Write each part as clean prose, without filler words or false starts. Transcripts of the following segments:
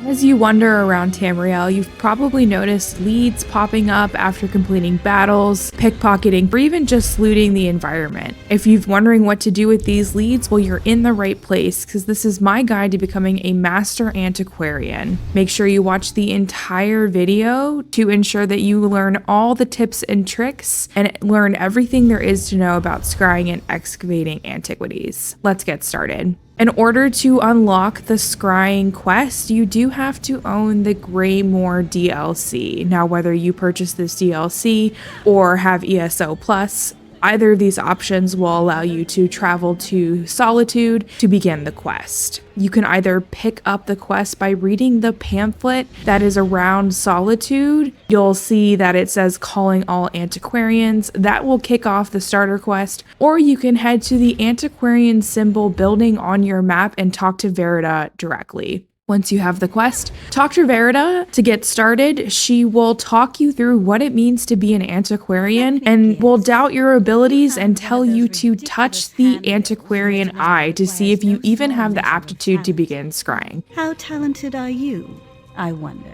As you wander around Tamriel, you've probably noticed leads popping up after completing battles, pickpocketing, or even just looting the environment. If you're wondering what to do with these leads, well, you're in the right place, because this is my guide to becoming a Master Antiquarian. Make sure you watch the entire video to ensure that you learn all the tips and tricks and learn everything there is to know about scrying and excavating antiquities. Let's get started. In order to unlock the scrying quest, you do have to own the Greymoor DLC. Now, whether you purchase this DLC or have ESO Plus, either of these options will allow you to travel to Solitude to begin the quest. You can either pick up the quest by reading the pamphlet that is around Solitude. You'll see that it says calling all antiquarians. That will kick off the starter quest. Or you can head to the antiquarian symbol building on your map and talk to Verida directly. Once you have the quest, talk to Verida to get started. She will talk you through what it means to be an antiquarian and will doubt your abilities and tell you to touch the antiquarian eye to see if you even have the aptitude to begin scrying. How talented are you, I wonder?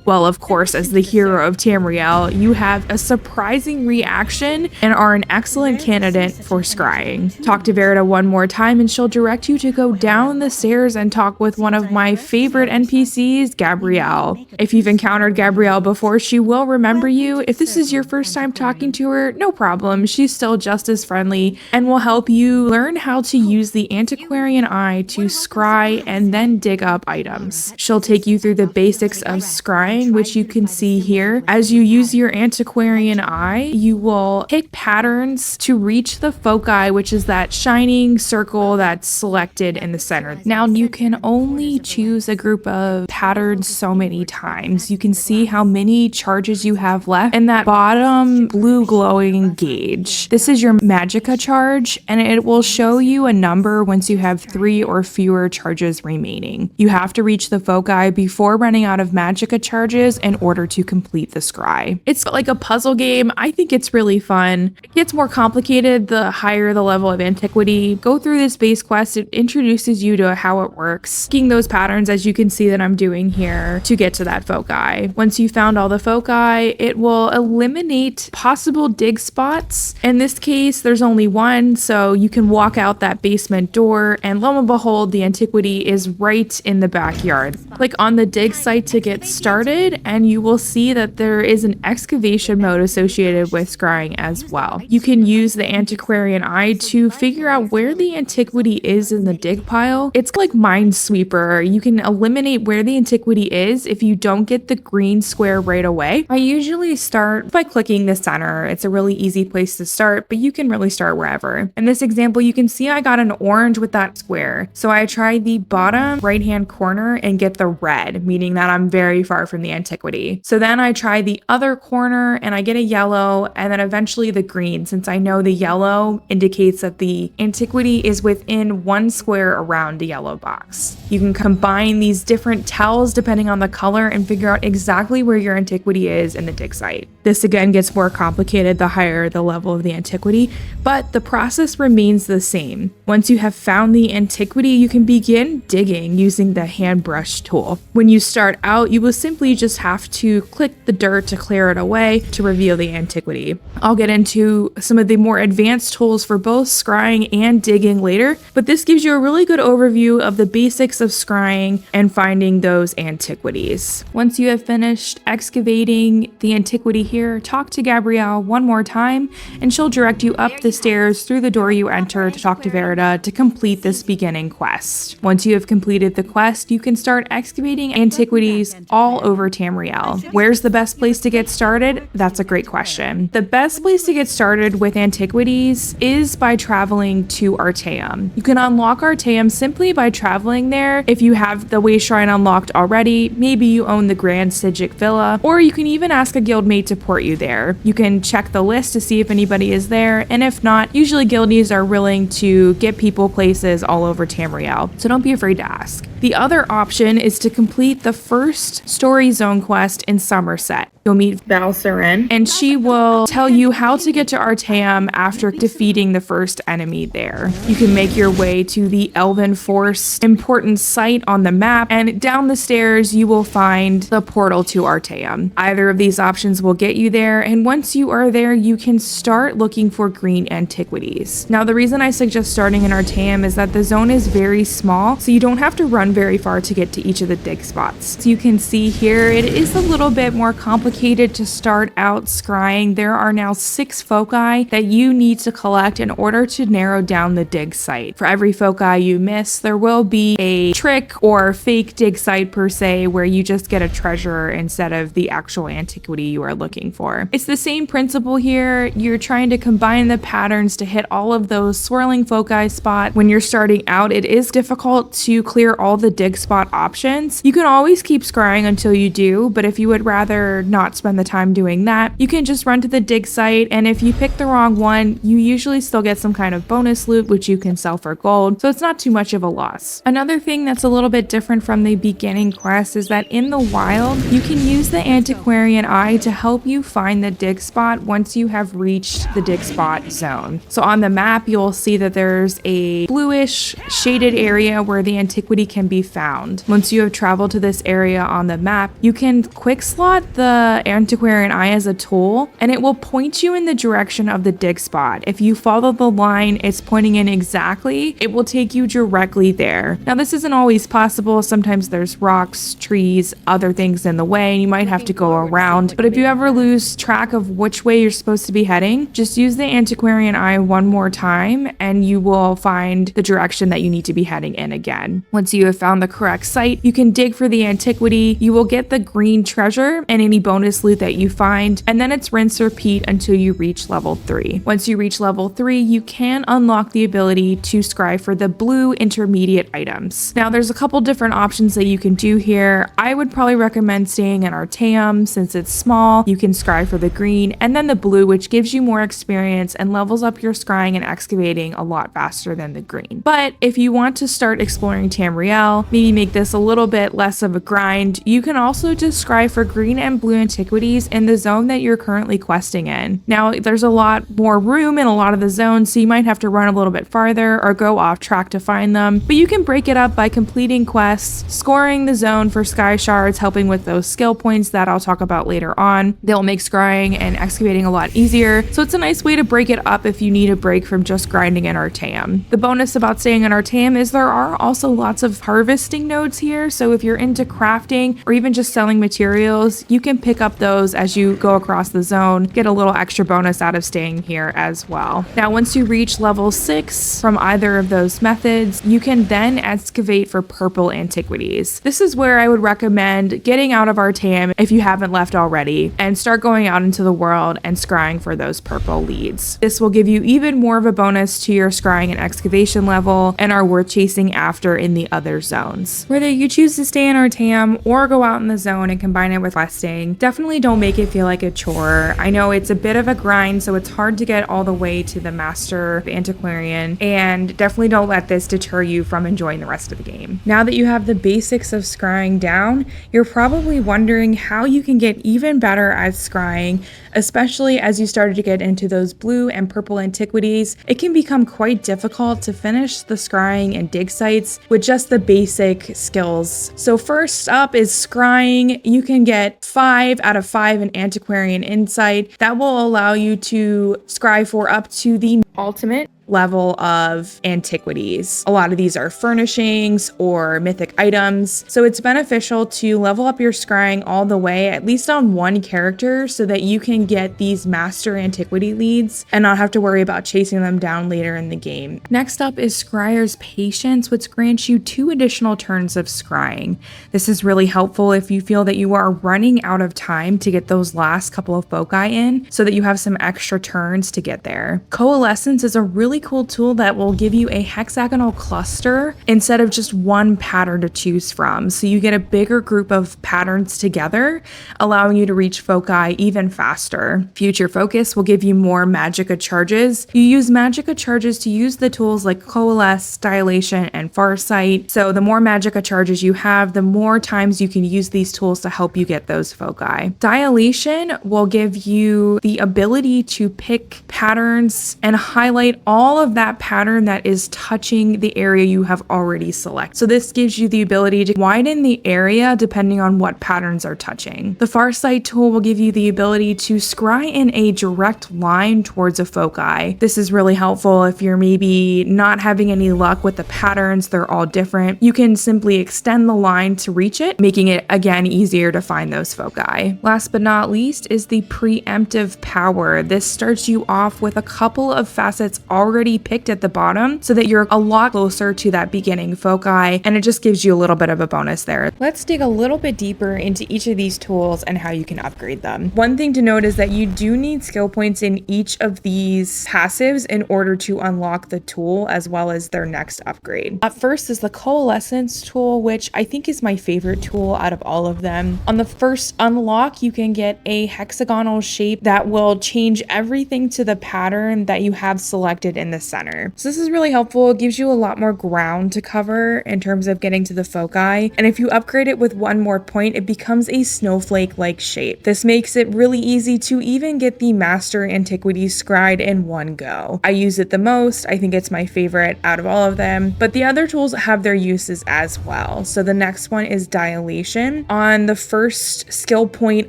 Well, of course, as the hero of Tamriel, you have a surprising reaction and are an excellent candidate for scrying. Talk to Verida one more time and she'll direct you to go down the stairs and talk with one of my favorite NPCs, Gabrielle. If you've encountered Gabrielle before, she will remember you. If this is your first time talking to her, no problem. She's still just as friendly and will help you learn how to use the antiquarian eye to scry and then dig up items. She'll take you through the basics of scrying, which you can see here. As you use your antiquarian eye, you will pick patterns to reach the foci, which is that shining circle that's selected in the center. Now, you can only choose a group of patterns so many times. You can see how many charges you have left in that bottom blue glowing gauge. This is your magicka charge, and it will show you a number once you have 3 or fewer charges remaining. You have to reach the foci before running out of magicka charges in order to complete the scry. It's like a puzzle game. I think it's really fun. It gets more complicated the higher the level of antiquity. Go through this base quest. It introduces you to how it works, picking those patterns as you can see that I'm doing here to get to that foci. Once you've found all the foci, it will eliminate possible dig spots. In this case, there's only one, so you can walk out that basement door and lo and behold, the antiquity is right in the backyard. Click on the dig site to get started and you will see that there is an excavation mode associated with scrying as well. You can use the antiquarian eye to figure out where the antiquity is in the dig pile. It's like Minesweeper. You can eliminate where the antiquity is if you don't get the green square right away. I usually start by clicking the center. It's a really easy place to start, but you can really start wherever. In this example, you can see I got an orange with that square. So I tried the bottom right-hand corner and get the red, meaning that I'm very far from the antiquity. So then I try the other corner and I get a yellow and then eventually the green, since I know the yellow indicates that the antiquity is within 1 square around the yellow box. You can combine these different tells depending on the color and figure out exactly where your antiquity is in the dig site. This again gets more complicated the higher the level of the antiquity, but the process remains the same. Once you have found the antiquity, you can begin digging using the hand brush tool. When you start out, you will simply just have to click the dirt to clear it away to reveal the antiquity. I'll get into some of the more advanced tools for both scrying and digging later, but this gives you a really good overview of the basics of scrying and finding those antiquities. Once you have finished excavating the antiquity here, talk to Gabrielle one more time and she'll direct you up the stairs through the door you enter to talk to Verida to complete this beginning quest. Once you have completed the quest, you can start excavating antiquities all over Tamriel. Where's the best place to get started? That's a great question. The best place to get started with antiquities is by traveling to Artaeum. You can unlock Artaeum simply by traveling there. If you have the Way Shrine unlocked already, maybe you own the Grand Sigic Villa, or you can even ask a guildmate to port you there. You can check the list to see if anybody is there, and if not, usually guildies are willing to get people places all over Tamriel, so don't be afraid to ask. The other option is to complete the first story zone quest in Somerset. You'll meet Valsaren, and she will tell you how to get to Artaeum after defeating the first enemy there. You can make your way to the Elven Force important site on the map, and down the stairs you will find the portal to Artaeum. Either of these options will get you there, and once you are there, you can start looking for green antiquities. Now, the reason I suggest starting in Artaeum is that the zone is very small, so you don't have to run very far to get to each of the dig spots. So you can see here, it is a little bit more complicated to start out scrying. There are now 6 foci that you need to collect in order to narrow down the dig site. For every foci you miss, there will be a trick or fake dig site per se, where you just get a treasure instead of the actual antiquity you are looking for. It's the same principle here. You're trying to combine the patterns to hit all of those swirling foci spot. When you're starting out, it is difficult to clear all the dig spot options. You can always keep scrying until you do, but if you would rather not spend the time doing that, you can just run to the dig site, and if you pick the wrong one, you usually still get some kind of bonus loot which you can sell for gold, so it's not too much of a loss. Another thing that's a little bit different from the beginning quest is that in the wild, you can use the Antiquarian eye to help you find the dig spot once you have reached the dig spot zone. So on the map, you'll see that there's a bluish shaded area where the antiquity can be found. Once you have traveled to this area on the map, you can quick slot the Antiquarian eye as a tool, and it will point you in the direction of the dig spot. If you follow the line it's pointing in exactly, it will take you directly there. Now, this isn't always possible. Sometimes there's rocks, trees, other things in the way, and you might have to go around. But if you ever lose track of which way you're supposed to be heading, just use the Antiquarian eye one more time and you will find the direction that you need to be heading in again. Once you have found the correct site, you can dig for the antiquity. You will get the green treasure and any bonus loot that you find, and then it's rinse repeat until you reach level 3. Once you reach level 3, you can unlock the ability to scry for the blue intermediate items. Now, there's a couple different options that you can do here. I would probably recommend staying in Artaeum since it's small. You can scry for the green and then the blue, which gives you more experience and levels up your scrying and excavating a lot faster than the green. But if you want to start exploring Tamriel, maybe make this a little bit less of a grind, you can also just scry for green and blue antiquities in the zone that you're currently questing in. Now, there's a lot more room in a lot of the zones, so you might have to run a little bit farther or go off track to find them, but you can break it up by completing quests, scoring the zone for Skyshards, helping with those skill points that I'll talk about later on. They'll make scrying and excavating a lot easier, so it's a nice way to break it up if you need a break from just grinding in Artaeum. The bonus about staying in Artaeum is there are also lots of harvesting nodes here, so if you're into crafting or even just selling materials, you can pick up those as you go across the zone, get a little extra bonus out of staying here as well. Now, once you reach level 6 from either of those methods, you can then excavate for purple antiquities. This is where I would recommend getting out of Artaeum if you haven't left already and start going out into the world and scrying for those purple leads. This will give you even more of a bonus to your scrying and excavation level and are worth chasing after in the other zones. Whether you choose to stay in Artaeum or go out in the zone and combine it with questing, definitely don't make it feel like a chore. I know it's a bit of a grind, so it's hard to get all the way to the Master Antiquarian, and definitely don't let this deter you from enjoying the rest of the game. Now that you have the basics of scrying down, you're probably wondering how you can get even better at scrying, especially as you started to get into those blue and purple antiquities. It can become quite difficult to finish the scrying and dig sites with just the basic skills. So first up is scrying. You can get 5 out of 5 in Antiquarian Insight. That will allow you to scry for up to the ultimate level of antiquities. A lot of these are furnishings or mythic items, so it's beneficial to level up your scrying all the way, at least on one character, so that you can get these master antiquity leads and not have to worry about chasing them down later in the game. Next up is Scryer's Patience, which grants you 2 additional turns of scrying. This is really helpful if you feel that you are running out of time to get those last couple of foci in, so that you have some extra turns to get there. Coalescence is a really really cool tool that will give you a hexagonal cluster instead of just one pattern to choose from. So you get a bigger group of patterns together, allowing you to reach foci even faster. Future Focus will give you more magicka charges. You use magicka charges to use the tools like Coalesce, Dilation, and Farsight. So the more magicka charges you have, the more times you can use these tools to help you get those foci. Dilation will give you the ability to pick patterns and highlight all of that pattern that is touching the area you have already selected. So this gives you the ability to widen the area depending on what patterns are touching. The Farsight tool will give you the ability to scry in a direct line towards a foci. This is really helpful if you're maybe not having any luck with the patterns, they're all different. You can simply extend the line to reach it, making it again easier to find those foci. Last but not least is the preemptive power. This starts you off with a couple of facets already picked at the bottom so that you're a lot closer to that beginning foci, and it just gives you a little bit of a bonus there. Let's dig a little bit deeper into each of these tools and how you can upgrade them. One thing to note is that you do need skill points in each of these passives in order to unlock the tool as well as their next upgrade. Up first is the Coalescence tool, which I think is my favorite tool out of all of them. On the first unlock, you can get a hexagonal shape that will change everything to the pattern that you have selected in the center. So this is really helpful. It gives you a lot more ground to cover in terms of getting to the foci. And if you upgrade it with one more point, it becomes a snowflake-like shape. This makes it really easy to even get the Master Antiquity scried in one go. I use it the most. I think it's my favorite out of all of them, but the other tools have their uses as well. So the next one is Dilation. On the first skill point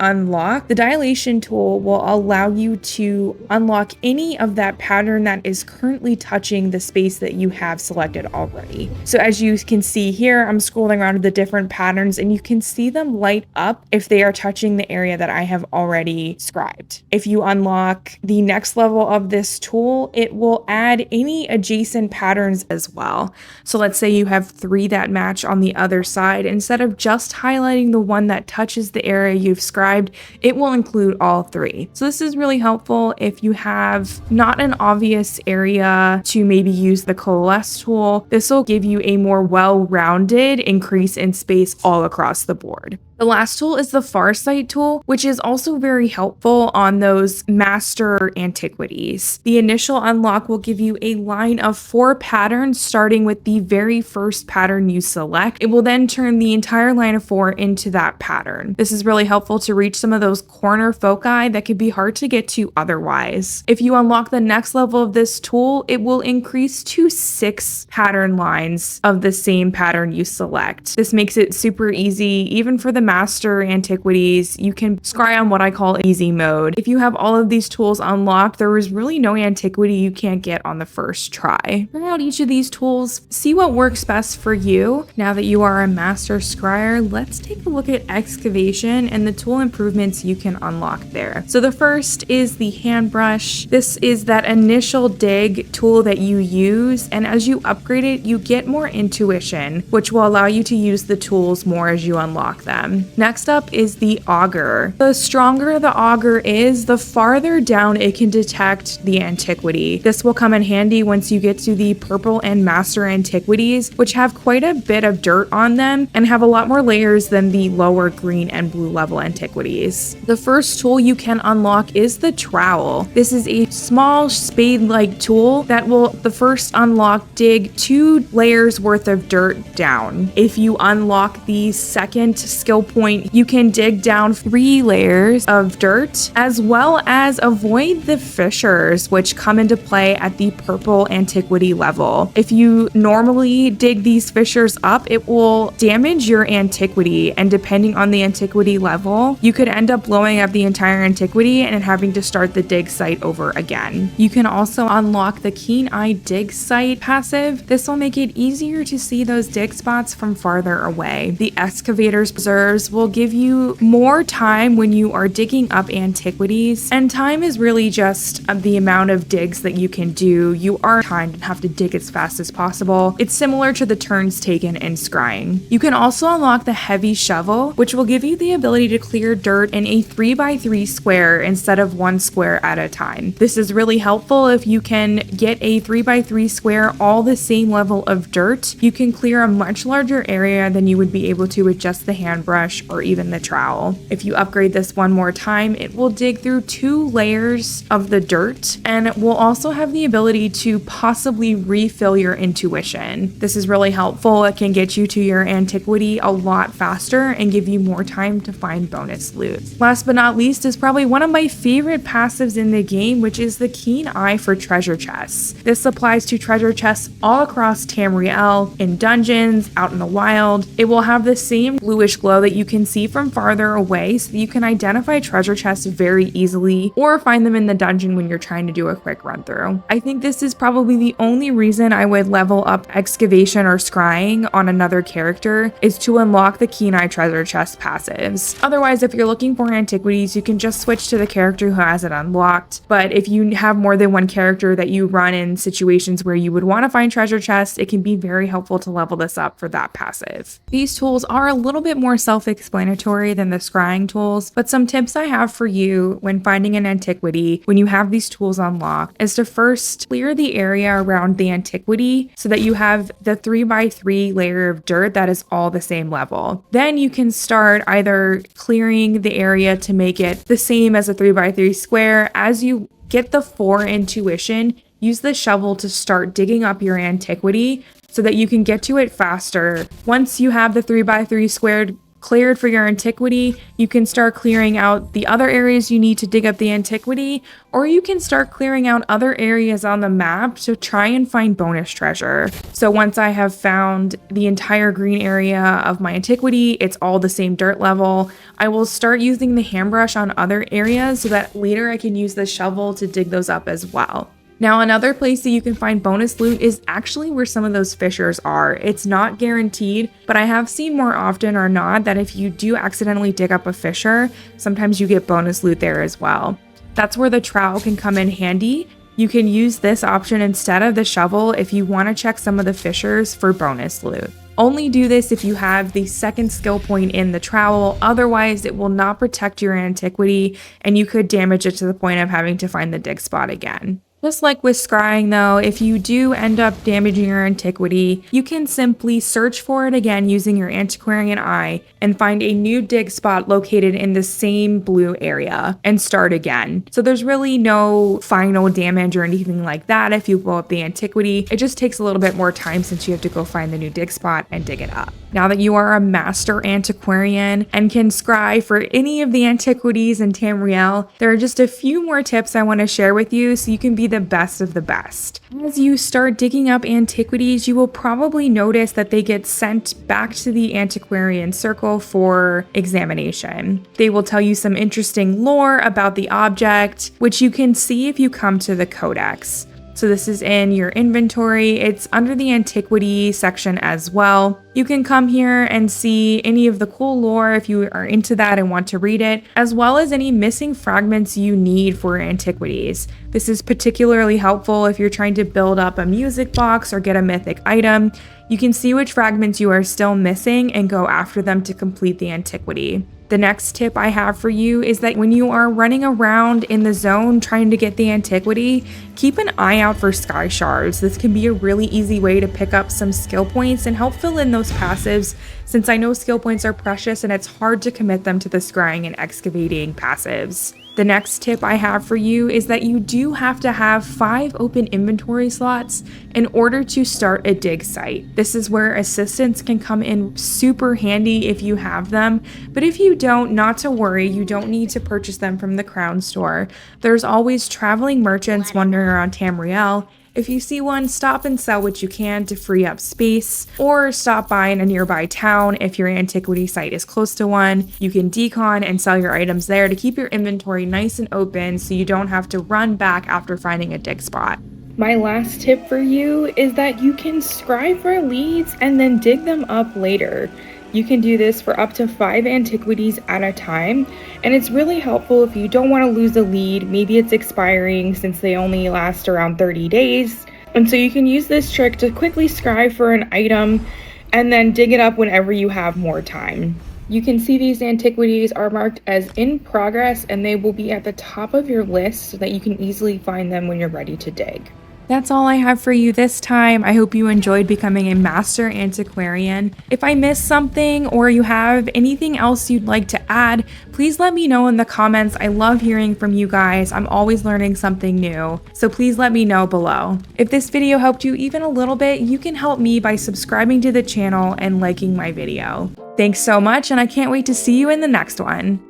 unlock, the Dilation tool will allow you to unlock any of that pattern that is currently touching the space that you have selected already. So as you can see here, I'm scrolling around to the different patterns and you can see them light up if they are touching the area that I have already scribed. If you unlock the next level of this tool, it will add any adjacent patterns as well. So let's say you have 3 that match on the other side. Instead of just highlighting the one that touches the area you've scribed, it will include all 3. So this is really helpful if you have not an obvious area to maybe use the Coalesce tool. This will give you a more well-rounded increase in space all across the board. The last tool is the Farsight tool, which is also very helpful on those master antiquities. The initial unlock will give you a line of 4 patterns starting with the very first pattern you select. It will then turn the entire line of 4 into that pattern. This is really helpful to reach some of those corner foci that could be hard to get to otherwise. If you unlock the next level of this tool, it will increase to 6 pattern lines of the same pattern you select. This makes it super easy, even for the Master Antiquities. You can scry on what I call easy mode. If you have all of these tools unlocked, there is really no antiquity you can't get on the first try. Try out each of these tools, see what works best for you. Now that you are a master scryer, let's take a look at Excavation and the tool improvements you can unlock there. So the first is the hand brush. This is that initial dig tool that you use, and as you upgrade it, you get more intuition, which will allow you to use the tools more as you unlock them. Next up is the auger. The stronger the auger is, the farther down it can detect the antiquity. This will come in handy once you get to the purple and master antiquities, which have quite a bit of dirt on them and have a lot more layers than the lower green and blue level antiquities. The first tool you can unlock is the trowel. This is a small spade-like tool that will, the first unlock, dig 2 layers worth of dirt down. If you unlock the second skill point, you can dig down 3 layers of dirt, as well as avoid the fissures which come into play at the purple antiquity level. If you normally dig these fissures up, it will damage your antiquity, and depending on the antiquity level, you could end up blowing up the entire antiquity and having to start the dig site over again. You can also unlock the Keen Eye Dig Site passive. This will make it easier to see those dig spots from farther away. The Excavator's Preserves layers will give you more time when you are digging up antiquities, and time is really just the amount of digs that you can do. You are timed and have to dig as fast as possible. It's similar to the turns taken in scrying. You can also unlock the heavy shovel, which will give you the ability to clear dirt in a 3x3 square instead of one square at a time. This is really helpful if you can get a 3x3 square all the same level of dirt. You can clear a much larger area than you would be able to with just the hand brush or even the trowel. If you upgrade this one more time, it will dig through 2 layers of the dirt, and it will also have the ability to possibly refill your intuition. This is really helpful. It can get you to your antiquity a lot faster and give you more time to find bonus loot. Last but not least is probably one of my favorite passives in the game, which is the keen eye for treasure chests. This applies to treasure chests all across Tamriel, in dungeons, out in the wild. It will have the same bluish glow that you can see from farther away, so that you can identify treasure chests very easily or find them in the dungeon when you're trying to do a quick run through. I think this is probably the only reason I would level up Excavation or Scrying on another character, is to unlock the keen eye treasure chest passives. Otherwise, if you're looking for antiquities, you can just switch to the character who has it unlocked. But if you have more than one character that you run in situations where you would want to find treasure chests, it can be very helpful to level this up for that passive. These tools are a little bit more self-explanatory than the scrying tools, but some tips I have for you when finding an antiquity when you have these tools unlocked is to first clear the area around the antiquity so that you have the 3x3 layer of dirt that is all the same level. Then you can start either clearing the area to make it the same as a 3x3 square. As you get the 4 intuition, use the shovel to start digging up your antiquity so that you can get to it faster. Once you have the 3x3 squared cleared for your antiquity, you can start clearing out the other areas you need to dig up the antiquity, or you can start clearing out other areas on the map to try and find bonus treasure. So once I have found the entire green area of my antiquity, it's all the same dirt level, I will start using the hand brush on other areas so that later I can use the shovel to dig those up as well. Now, another place that you can find bonus loot is actually where some of those fissures are. It's not guaranteed, but I have seen more often or not that if you do accidentally dig up a fissure, sometimes you get bonus loot there as well. That's where the trowel can come in handy. You can use this option instead of the shovel if you want to check some of the fissures for bonus loot. Only do this if you have the second skill point in the trowel, otherwise it will not protect your antiquity and you could damage it to the point of having to find the dig spot again. Just like with scrying though, if you do end up damaging your antiquity, you can simply search for it again using your Antiquarian eye and find a new dig spot located in the same blue area and start again. So there's really no final damage or anything like that if you blow up the antiquity. It just takes a little bit more time since you have to go find the new dig spot and dig it up. Now that you are a Master Antiquarian and can scry for any of the antiquities in Tamriel, there are just a few more tips I want to share with you so you can be the best of the best. As you start digging up antiquities, you will probably notice that they get sent back to the Antiquarian Circle for examination. They will tell you some interesting lore about the object, which you can see if you come to the Codex. So this is in your inventory. It's under the Antiquity section as well. You can come here and see any of the cool lore if you are into that and want to read it, as well as any missing fragments you need for antiquities. This is particularly helpful if you're trying to build up a music box or get a mythic item. You can see which fragments you are still missing and go after them to complete the antiquity. The next tip I have for you is that when you are running around in the zone trying to get the antiquity, keep an eye out for Skyshards. This can be a really easy way to pick up some skill points and help fill in those passives, since I know skill points are precious and it's hard to commit them to the Scrying and Excavating passives. The next tip I have for you is that you do have to have 5 open inventory slots in order to start a dig site. This is where assistants can come in super handy if you have them, but if you don't, not to worry, you don't need to purchase them from the Crown Store. There's always traveling merchants wandering around Tamriel. If you see one, stop and sell what you can to free up space, or stop by in a nearby town if your antiquity site is close to one. You can decon and sell your items there to keep your inventory nice and open so you don't have to run back after finding a dig spot. My last tip for you is that you can scry for leads and then dig them up later. You can do this for up to 5 antiquities at a time, and it's really helpful if you don't want to lose a lead. Maybe it's expiring since they only last around 30 days. And so you can use this trick to quickly scry for an item and then dig it up whenever you have more time. You can see these antiquities are marked as in progress, and they will be at the top of your list so that you can easily find them when you're ready to dig. That's all I have for you this time. I hope you enjoyed becoming a Master Antiquarian. If I missed something or you have anything else you'd like to add, please let me know in the comments. I love hearing from you guys. I'm always learning something new, so please let me know below. If this video helped you even a little bit, you can help me by subscribing to the channel and liking my video. Thanks so much, and I can't wait to see you in the next one.